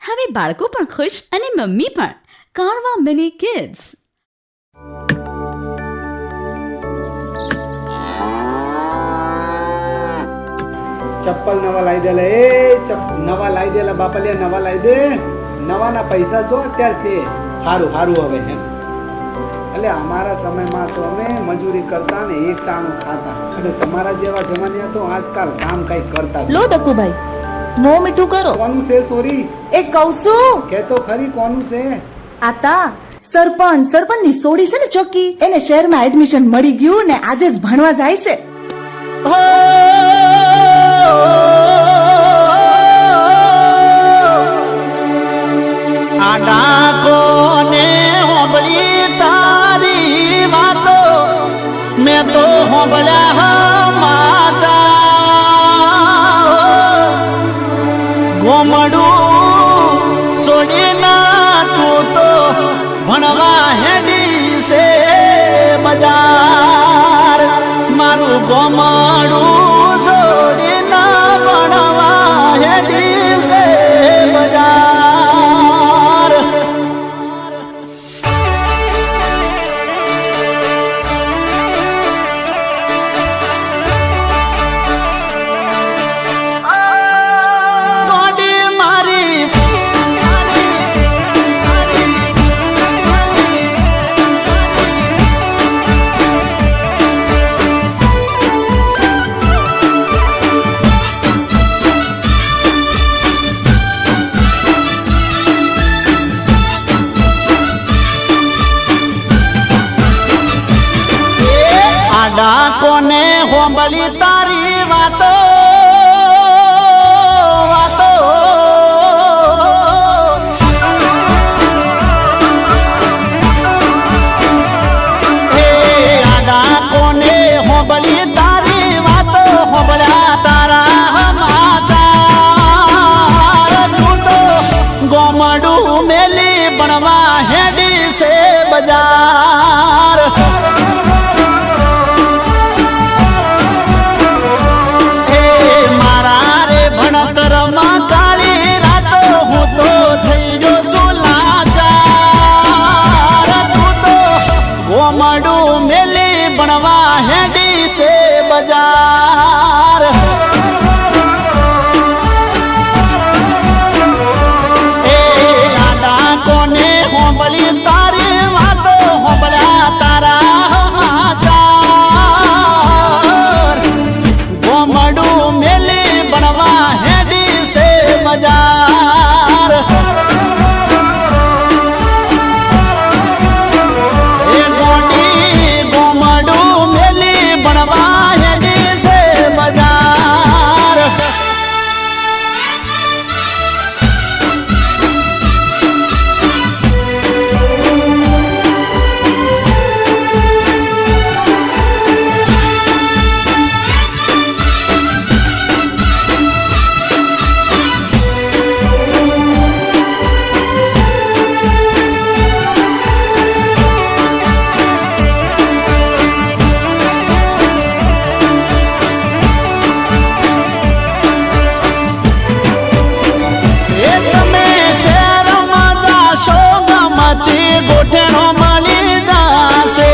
હવે બાળકો પણ ખુશ અને મમ્મી પણ. Carvaan mini kids. ચપ્પલ નવા લાવી દે લે નવા લાવી દે લા બાપલિયા નવા લાવી દે. નવાના પૈસા જો અત્યારે છે. હારું હારું હવે એમ એટલે અમારા સમયમાં તો અમે મજૂરી કરતા ને એક ટાણું ખાતા અને તમારા જેવા જમાના તો આજકાલ કામ કઈ કરતા લો દકુભાઈ મો મીઠું કરો. કોનું છે સોરી એ કહું છું કે તો ખરી કોનું છે? આતા સરપંચ ની સોડી છે ને ચોકી એને શહેરમાં એડમિશન મળી ગયું ને આજે જ ભણવા જાય છે. આડા કોને હોબળી તારી વાતો મેં તો હોબળ્યા માચા ગોમડું છોડીના તું તો ભણવા હેડી છે બજાર મારું ગોમડું છોડીના ભણવા હેડી છે બજાર. આડા કોને હોંબળી તારી વાતો વાતો હે આડા કોને હોંબળી તારી વાતો હોંબળ્યા તારા સમાચાર તું તો ગોમડું મેલી બનવા હેડી છે બજાર. ગોમડું મેલી બનવા હેડી છે બજાર. એ આડા કોને હોંબળી તારી વાતો હોંબળ્યા તારા સમાચાર ગોમડું મેલી બનવા હેડી છે બજાર. ગોઠેણો મળી જાશે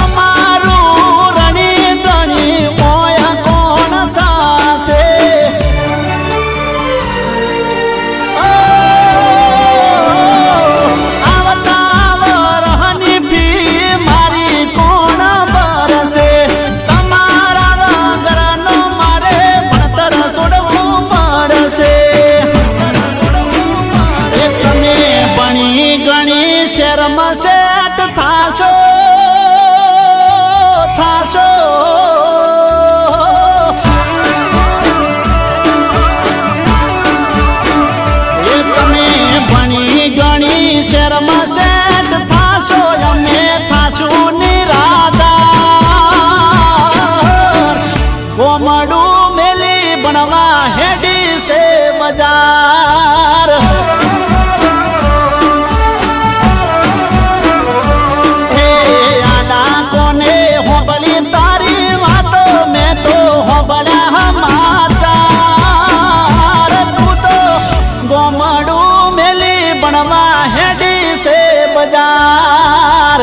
અમારું રણી ધણી મોય કોણ થાશે. આવતા વરહની ફી મારી કોણ ભરશે તમારા વગરનો મારે ભણતર છોડવું પડશે. તમે ભણી ગણી શર્મ સેટ થાશો થાશો એ તમે ભણી ગણી શર્મ સેટ થાશો અમે થાશું નિરાધાર ગોમડું મેલી બનવા હેડી છે બજાર. મેલી બનવા હેડી છે બજાર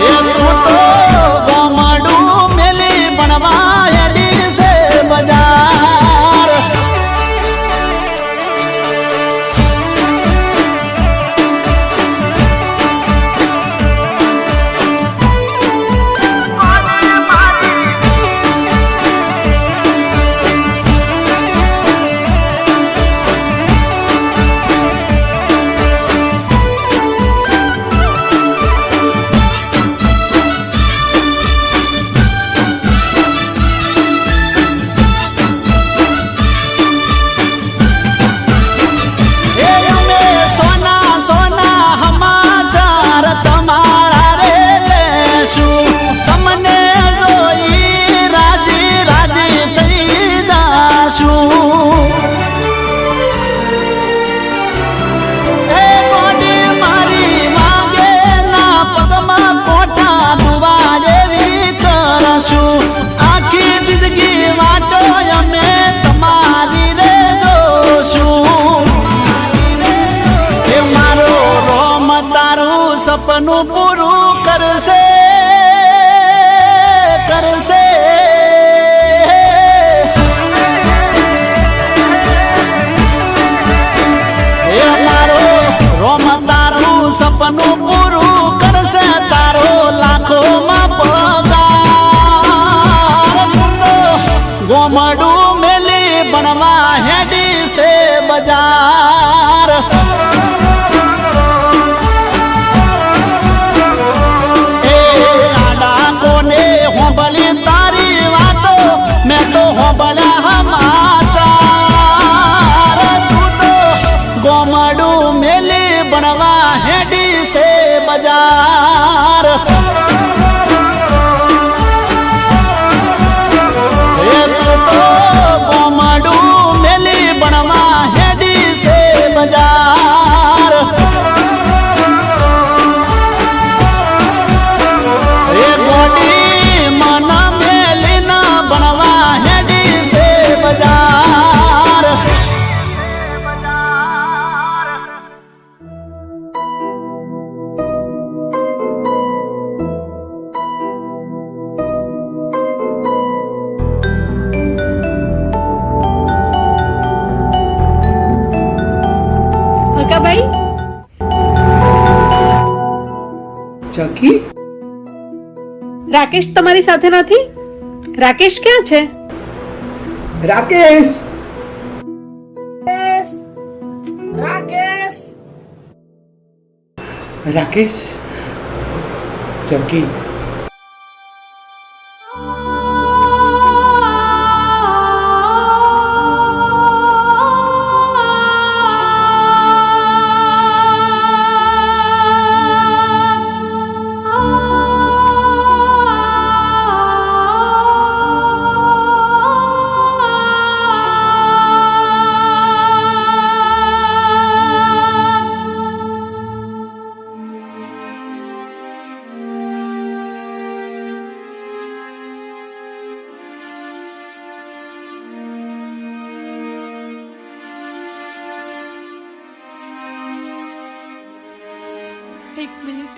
એ તું તો ગોમડું મેલી બનવા હેડી છે બજાર આખી જિંદગી વાટો અમે તમારી રે જોશું એ મારો રોમ તારું સપનું પૂરું કરશે કરશે એ મારો રોમ તારું સપનું પૂરું કરશે તારો લાખોમાં પગાર ગોમડું મેલી બનવા હેડી છે બજાર એ આડા કોને હોંભળી તારી વાતો મેં તો હોંભળ્યા સમાચાર તું તો ગોમડું મેલી બનવા હેડી છે બજાર ગોમડું મેલી બનવા હેડી છે બજાર એ ગોડી મન મેલી ના બનવા હેડી છે બજાર ભાઈ ચકી રાકેશ તમારી સાથે નથી? રાકેશ ક્યાં છે? રાકેશ રાકેશ ચકી એક મિનિટ.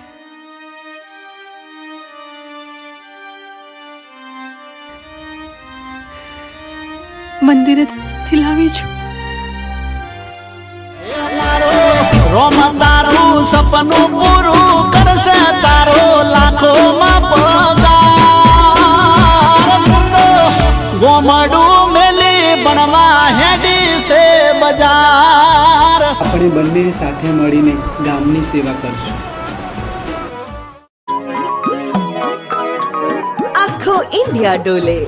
મંદિરેથી લાવી છું. રોમ તારું સપનું પૂરું કરશે તારો લાખોમાં પગાર ગોમડું મેલી બનવા હેડી છે બજાર આપણે બંને સાથે મળીને ગામની સેવા કરશું. આખો ઇન્ડિયા ડોલે.